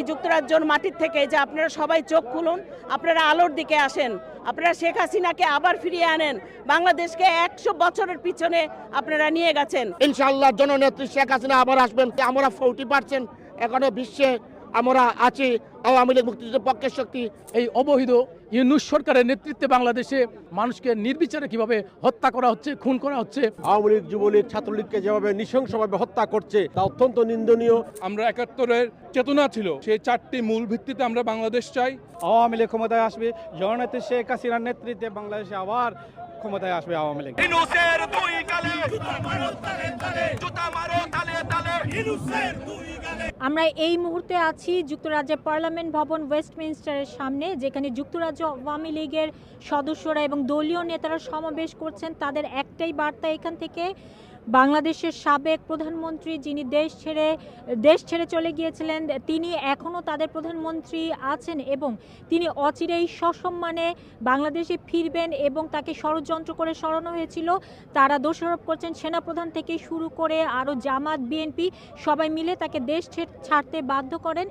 যুক্তরাজ্যের মাটির থেকে যে আপনারা সবাই চোখ খুলুন, আপনারা আলোর দিকে আসেন, আপনারা শেখ হাসিনাকে আবার ফিরিয়ে আনেন, বাংলাদেশকে 100 বছরের পিছনে আপনারা নিয়ে গেছেন। ইনশাআল্লাহ জননেত্রী শেখ হাসিনা আবার আসবেন। আমরা 40% এখনো বিশ্বে আমরা আছি। আওয়ামী লীগ মুক্তিযুদ্ধের পক্ষের শক্তি। এই অবৈধ ইউনূস সরকারের নেতৃত্বে বাংলাদেশে মানুষকে নির্বিচারে কিভাবে হত্যা করা হচ্ছে, খুন করা হচ্ছে। আওয়ামী লীগ, যুবলীগ, ছাত্রলীগকে যেভাবে নৃশংসভাবে হত্যা করছে তা অত্যন্ত নিন্দনীয়। আমরা 71-এর চেতনা ছিল, সেই 4টি মূল ভিত্তিতে আমরা বাংলাদেশ চাই। আওয়ামী লীগ ক্ষমতায় আসবে, জননেত্রী শেখ হাসিনার নেতৃত্বে বাংলাদেশে আবার ক্ষমতায় আসবে আওয়ামী লীগ। আমরা এই মুহূর্তে আছি যুক্তরাজ্যের পার্লামেন্ট ভবন ওয়েস্টমিনস্টারের সামনে, যেখানে যুক্তরাজ্য আওয়ামী লীগের সদস্যরা এবং দলীয় নেতারা সমাবেশ করছেন। তাদের একটাই বার্তা এখান থেকে, বাংলাদেশের সাবেক প্রধানমন্ত্রী যিনি দেশ ছেড়ে চলে গিয়েছিলেন, তিনি এখনও তাদের প্রধানমন্ত্রী আছেন এবং তিনি অচিরেই সসম্মানে বাংলাদেশে ফিরবেন এবং তাকে ষড়যন্ত্র করে সরানো হয়েছিল। তারা দোষারোপ করছেন সেনাপ্রধান থেকে শুরু করে আরও জামাত, বিএনপি সবাই মিলে তাকে দেশ ছাড়তে বাধ্য করেন।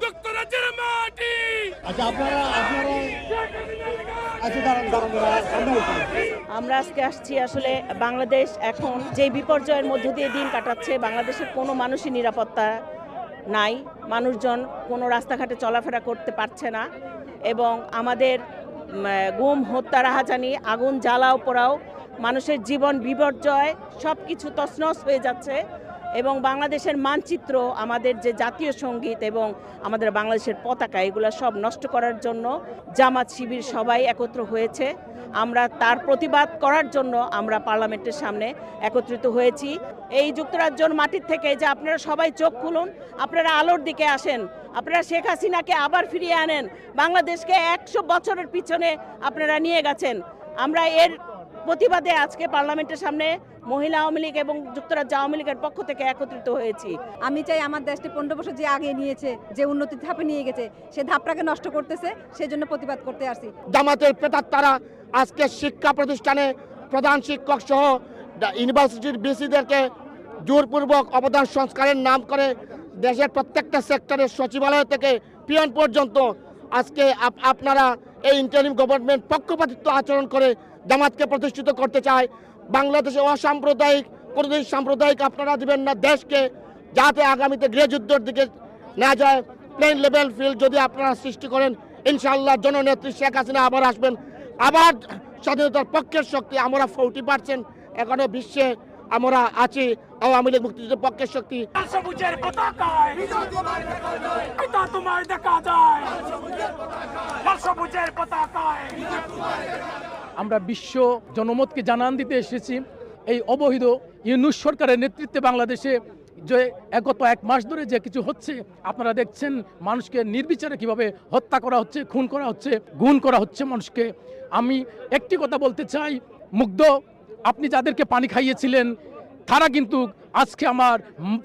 আমরা আজকে আসছি আসলে বাংলাদেশ এখন যে বিপর্যয়ের মধ্য দিয়ে দিন কাটাচ্ছে, বাংলাদেশের কোনো মানুষই নিরাপত্তা নাই, মানুষজন কোনো রাস্তাঘাটে চলাফেরা করতে পারছে না এবং আমাদের গুম, হত্যা, রাহাজানি, আগুন জ্বালাও পোড়াও, মানুষের জীবন বিপর্যয়, সব কিছু তছনছ হয়ে যাচ্ছে এবং বাংলাদেশের মানচিত্র, আমাদের যে জাতীয় সঙ্গীত এবং আমাদের বাংলাদেশের পতাকা, এগুলো সব নষ্ট করার জন্য জামাত, শিবির সবাই একত্র হয়েছে। আমরা তার প্রতিবাদ করার জন্য আমরা পার্লামেন্টের সামনে একত্রিত হয়েছি। এই যুক্তরাজ্যের মাটির থেকে যে আপনারা সবাই চোখ খুলুন, আপনারা আলোর দিকে আসেন, আপনারা শেখ হাসিনাকে আবার ফিরিয়ে আনেন, বাংলাদেশকে 100 বছরের পিছনে আপনারা নিয়ে গেছেন। আমরা এর প্রতিবাদে আজকে পার্লামেন্টের সামনে মহিলা আওয়ামী লীগ এবং যুক্তরাজ্য আওয়ামী লীগের পক্ষ থেকে একত্রিত হয়েছি। আমি চাই আমার দেশটি 15 বছর যে আগে নিয়েছে, যে উন্নতির ধাপে নিয়ে গেছে, সে ধাপটাকে নষ্ট করতেছে, সেজন্য প্রতিবাদ করতে আসছি। জামাতের প্রেতাত্মারা আজকে শিক্ষা প্রতিষ্ঠানে প্রধান শিক্ষক সহ ইউনিভার্সিটির বিসিদেরকে জোরপূর্বক অবদান সংস্কারের নাম করে দেশের প্রত্যেকটা সেক্টরের সচিবালয় থেকে পিয়ন পর্যন্ত আজকে আপনারা এই ইন্টারিম গভর্নমেন্ট পক্ষপাতিত্ব আচরণ করে জামাতকে প্রতিষ্ঠিত করতে চায়। বাংলাদেশে অসাম্প্রদায়িক, কোনোদিন সাম্প্রদায়িক আপনারা দিবেন না দেশকে, যাতে আগামীতে গৃহযুদ্ধের দিকে না যায়। প্লেন লেভেল ফিল্ড যদি আপনারা সৃষ্টি করেন, ইনশাআল্লাহ জননেত্রী শেখ হাসিনা আবার আসবেন। আবার স্বাধীনতার পক্ষের শক্তি। আমরা 40% এখনো বিশ্বে আমরা আছি। আওয়ামী লীগ মুক্তিযুদ্ধের পক্ষের শক্তি। আমরা বিশ্ব জনমতকে জানান দিতে এসেছি, এই অবৈধ ইউনূস সরকারের নেতৃত্বে বাংলাদেশে যে গত 1 মাস ধরে যে কিছু হচ্ছে, আপনারা দেখছেন মানুষকে নির্বিচারে কিভাবে হত্যা করা হচ্ছে, খুন করা হচ্ছে, গুম করা হচ্ছে মানুষকে। আমি একটি কথা বলতে চাই, মুগ্ধ, আপনি যাদেরকে পানি খাইয়েছিলেন তারা কিন্তু আজকে আমার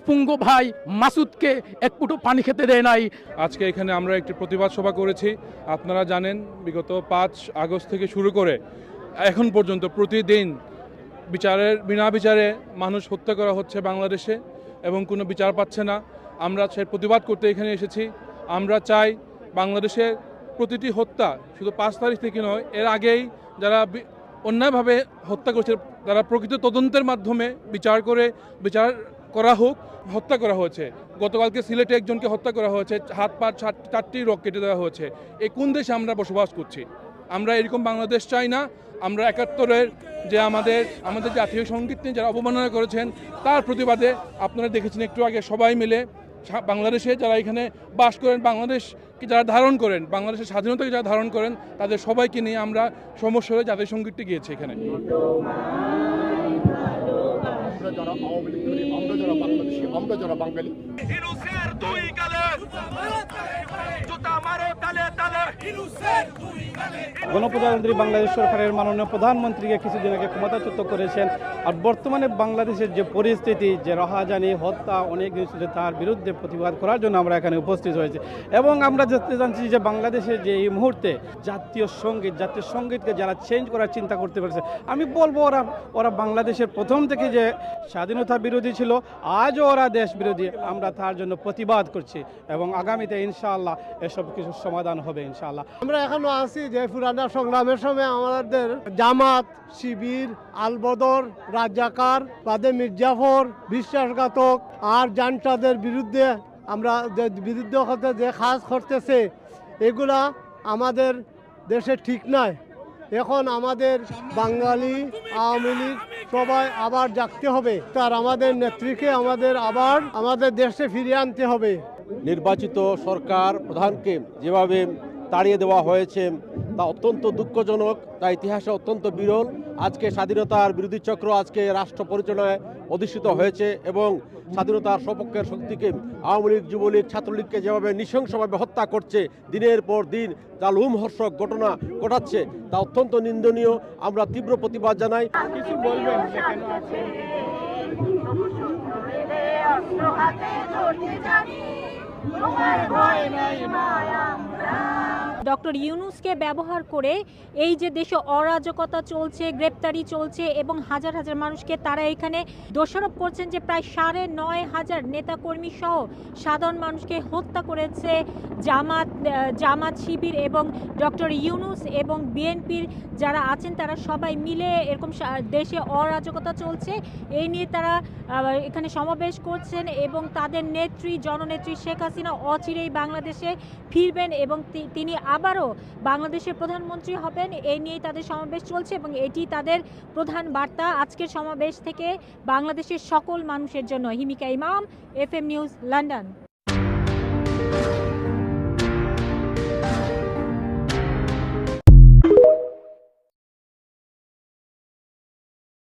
পুঙ্গ ভাই মাসুদকে এক ফুটো পানি খেতে দেয় নাই। আজকে এখানে আমরা একটি প্রতিবাদ সভা করেছি। আপনারা জানেন বিগত 5 আগস্ট থেকে শুরু করে এখন পর্যন্ত প্রতিদিন বিনা বিচারে মানুষ হত্যা করা হচ্ছে বাংলাদেশে এবং কোনো বিচার পাচ্ছে না। আমরা সেই প্রতিবাদ করতে এখানে এসেছি। আমরা চাই বাংলাদেশের প্রতিটি হত্যা শুধু 5 তারিখ থেকে নয়, এর আগেই যারা অন্যায়ভাবে হত্যা করছে তারা প্রকৃত তদন্তের মাধ্যমে বিচার করা হোক। হত্যা করা হয়েছে, গতকালকে সিলেটে একজনকে হত্যা করা হয়েছে, হাত পা 4টি রক কেটে দেওয়া হয়েছে। এই কোন দেশে আমরা বসবাস করছি? আমরা এরকম বাংলাদেশ চাই না। আমরা 71-এর যে আমাদের জাতীয় সঙ্গীত নিয়ে যারা অবমাননা করেছেন তার প্রতিবাদে আপনারা দেখেছেন একটু আগে সবাই মিলে বাংলাদেশে যারা এখানে বাস করেন, বাংলাদেশকে যারা ধারণ করেন, বাংলাদেশের স্বাধীনতাকে যারা ধারণ করেন, তাদের সবাইকে নিয়ে আমরা সমস্যারে জাতীয় সঙ্গীতটি গিয়েছি এখানে। আমরা যারা বাঙালি গণপ্রজাতন্ত্রী বাংলাদেশ সরকারের মাননীয় প্রধানমন্ত্রীকে কিছুদিন আগে ক্ষমতাচ্যুত করেছেন। আর বর্তমানে বাংলাদেশের যে পরিস্থিতি, যে রাহাজানি হত্যা অনেক কিছু, তার বিরুদ্ধে প্রতিবাদ করার জন্য আমরা এখানে উপস্থিত হয়েছি। এবং আমরা জানছি যে বাংলাদেশের যে এই মুহূর্তে জাতীয় সঙ্গীতকে যারা চেঞ্জ করার চিন্তা করতে পারছে, আমি বলবো ওরা বাংলাদেশের প্রথম থেকে যে স্বাধীনতা বিরোধী ছিল, আজও ওরা দেশ বিরোধী। আমরা তার জন্য প্রতিবাদ করছি এবং আগামীতে ইনশাআল্লাহ এসব কিছু সমাধান হবে ইনশাআল্লাহ। আমরা এখনো আছি যে পুরানা সংগ্রামের সময় আমাদের জামাত, শিবির, আলবদর, রাজাকার, বাদে মির্জাফর, বিশ্বাসঘাতক আর জান্টাদের বিরুদ্ধে আমরা যে বিরুদ্ধে হতে যে কাজ করতেছে, এগুলা আমাদের দেশে ঠিক নয়। এখন আমাদের বাঙালি, আওয়ামী লীগ সবাই আবার জাগতে হবে, তার আমাদের নেত্রীকে আবার আমাদের দেশে ফিরিয়ে আনতে হবে। নির্বাচিত সরকার প্রধানকে যেভাবে তাড়িয়ে দেওয়া হয়েছে তা অত্যন্ত দুঃখজনক, তা ইতিহাসে অত্যন্ত বিরল। আজকে স্বাধীনতার বিরোধী চক্র আজকে রাষ্ট্র পরিচালনায় অধিষ্ঠিত হয়েছে এবং স্বাধীনতার সপক্ষের শক্তিকে আওয়ামী লীগ, যুবলীগ, ছাত্রলীগকে যেভাবে নৃশংসভাবে হত্যা করছে, দিনের পর দিন যা লোমহর্ষক ঘটনা ঘটাচ্ছে, তা অত্যন্ত নিন্দনীয়। আমরা তীব্র প্রতিবাদ জানাই। কিছু বলবেন যে কেন আছে? ডক্টর ইউনূসকে ব্যবহার করে এই যে দেশে অরাজকতা চলছে, গ্রেপ্তারি চলছে এবং হাজার হাজার মানুষকে তারা এখানে দোষারোপ করছেন যে প্রায় ৯,৫০০ নেতাকর্মী সহ সাধারণ মানুষকে হত্যা করেছে জামাত, শিবির এবং ডক্টর ইউনূস এবং বিএনপির যারা আছেন তারা সবাই মিলে এরকম দেশে অরাজকতা চলছে এই নিয়ে তারা এখানে সমাবেশ করছেন এবং তাদের জননেত্রী শেখ হাসিনা অচিরেই বাংলাদেশে ফিরবেন এবং তিনি আবারও বাংলাদেশের প্রধানমন্ত্রী হবেন, এই নিয়েই তাদের সমাবেশ চলছে এবং এটি তাদের প্রধান বার্তা আজকের সমাবেশ থেকে বাংলাদেশের সকল মানুষের জন্য। হিমিকা ইমাম, FM নিউজ, লন্ডন।